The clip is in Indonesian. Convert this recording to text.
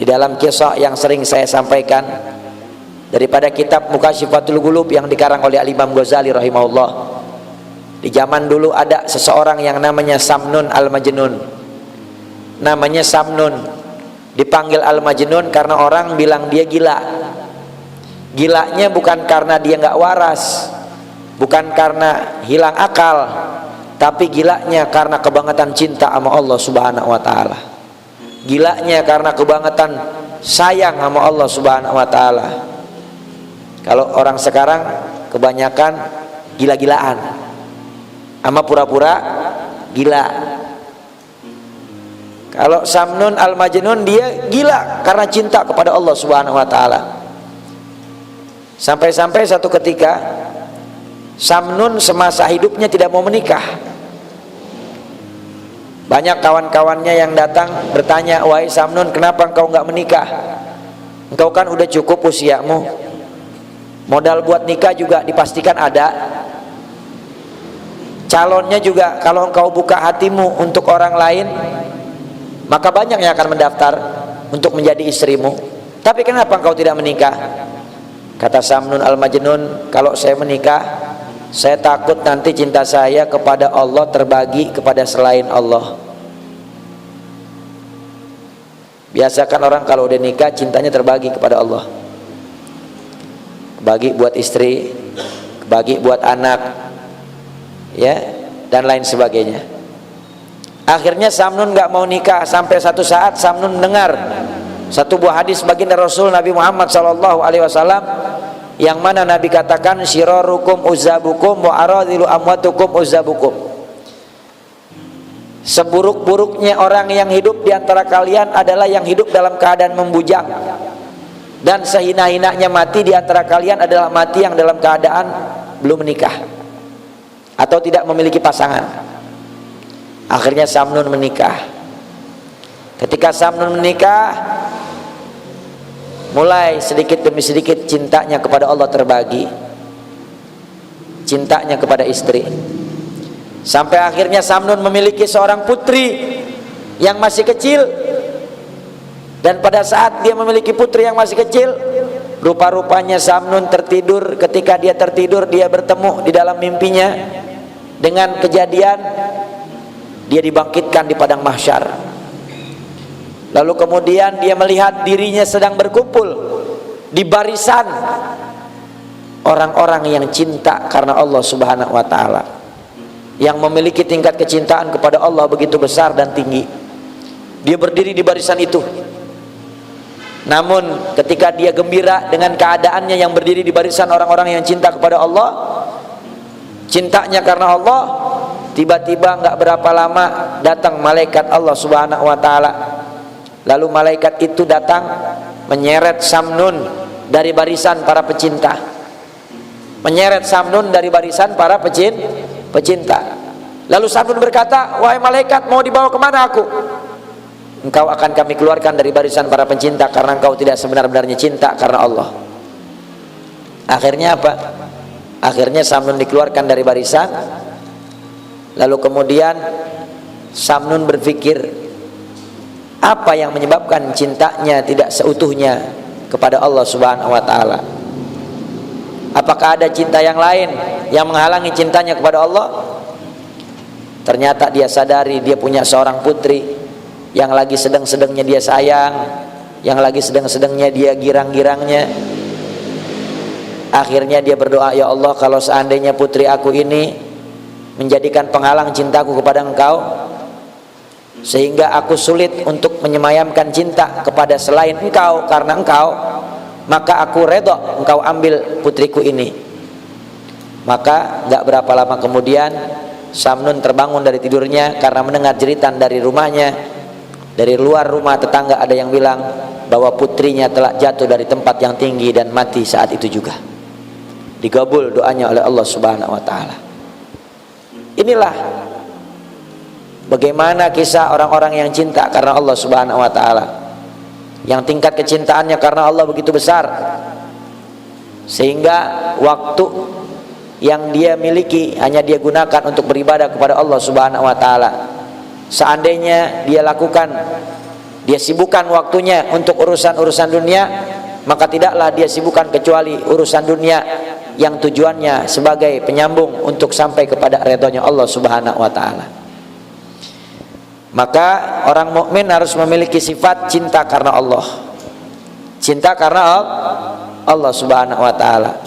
Di dalam kisah yang sering saya sampaikan daripada kitab Mukashifatul Qulub yang dikarang oleh Al-Imam Ghazali rahimahullah, di zaman dulu ada seseorang yang namanya Samnun Al-Majnun. Namanya Samnun, dipanggil Al-Majnun karena orang bilang dia gila. Gilanya bukan karena dia nggak waras, bukan karena hilang akal, tapi gilanya karena kebangetan cinta sama Allah Subhanahu wa Ta'ala. Gilanya karena kebangetan sayang sama Allah Subhanahu wa Ta'ala. Kalau orang sekarang kebanyakan gila-gilaan sama pura-pura gila. Kalau Samnun Al-Majnun, dia gila karena cinta kepada Allah Subhanahu wa Ta'ala. Sampai-sampai satu ketika Samnun semasa hidupnya tidak mau menikah. Banyak kawan-kawannya yang datang bertanya, "Wahai Samnun, kenapa engkau nggak menikah? Engkau kan udah cukup usiamu. Modal buat nikah juga dipastikan ada. Calonnya juga kalau engkau buka hatimu untuk orang lain, maka banyak yang akan mendaftar untuk menjadi istrimu. Tapi kenapa engkau tidak menikah?" Kata Samnun Al-Majnun, "Kalau saya menikah, saya takut nanti cinta saya kepada Allah terbagi kepada selain Allah." Biasakan orang kalau udah nikah cintanya terbagi kepada Allah, bagi buat istri, bagi buat anak, ya, dan lain sebagainya. Akhirnya Samnun nggak mau nikah, sampai satu saat Samnun mendengar satu buah hadis baginda Rasul Nabi Muhammad SAW, yang mana Nabi katakan, "Syirarukum uzabukum wa aradhilu amwatukum uzabukum." Seburuk-buruknya orang yang hidup di antara kalian adalah yang hidup dalam keadaan membujang, dan sehina-hinanya mati di antara kalian adalah mati yang dalam keadaan belum menikah atau tidak memiliki pasangan. Akhirnya Samnun menikah. Ketika Samnun menikah, mulai sedikit demi sedikit cintanya kepada Allah terbagi, cintanya kepada istri, sampai akhirnya Samnun memiliki seorang putri yang masih kecil. Dan pada saat dia memiliki putri yang masih kecil, rupa-rupanya Samnun tertidur. Ketika dia tertidur, dia bertemu di dalam mimpinya dengan kejadian dia dibangkitkan di padang mahsyar. Lalu kemudian dia melihat dirinya sedang berkumpul di barisan orang-orang yang cinta karena Allah Subhanahu wa Ta'ala, yang memiliki tingkat kecintaan kepada Allah begitu besar dan tinggi. Dia berdiri di barisan itu. Namun ketika dia gembira dengan keadaannya yang berdiri di barisan orang-orang yang cinta kepada Allah, cintanya karena Allah, tiba-tiba nggak berapa lama datang malaikat Allah Subhanahu wa Ta'ala. Lalu malaikat itu datang menyeret Samnun dari barisan para pecinta, menyeret Samnun dari barisan para pecinta. Lalu Samnun berkata, "Wahai malaikat, mau dibawa kemana aku?" "Engkau akan kami keluarkan dari barisan para pencinta karena engkau tidak sebenar-benarnya cinta karena Allah." Akhirnya apa? Akhirnya Samnun dikeluarkan dari barisan. Lalu kemudian Samnun berpikir, apa yang menyebabkan cintanya tidak seutuhnya kepada Allah Subhanahu wa Ta'ala? Apakah ada cinta yang lain yang menghalangi cintanya kepada Allah? Ternyata dia sadari dia punya seorang putri yang lagi sedang-sedangnya dia sayang, yang lagi sedang-sedangnya dia girang-girangnya. Akhirnya dia berdoa, "Ya Allah, kalau seandainya putri aku ini menjadikan penghalang cintaku kepada Engkau, sehingga aku sulit untuk menyemayamkan cinta kepada selain Engkau karena Engkau, maka aku redha Engkau ambil putriku ini." Maka gak berapa lama kemudian Samnun terbangun dari tidurnya karena mendengar jeritan dari rumahnya. Dari luar rumah tetangga ada yang bilang bahwa putrinya telah jatuh dari tempat yang tinggi dan mati saat itu juga. Digabul doanya oleh Allah Subhanahu wa Ta'ala. Inilah bagaimana kisah orang-orang yang cinta karena Allah Subhanahu wa Ta'ala, yang tingkat kecintaannya karena Allah begitu besar, sehingga waktu yang dia miliki hanya dia gunakan untuk beribadah kepada Allah Subhanahu wa Ta'ala. Seandainya dia lakukan dia sibukkan waktunya untuk urusan-urusan dunia, maka tidaklah dia sibukkan kecuali urusan dunia yang tujuannya sebagai penyambung untuk sampai kepada ridhonya Allah Subhanahu wa taala. Maka orang mukmin harus memiliki sifat cinta karena Allah. Cinta karena Allah Subhanahu wa taala.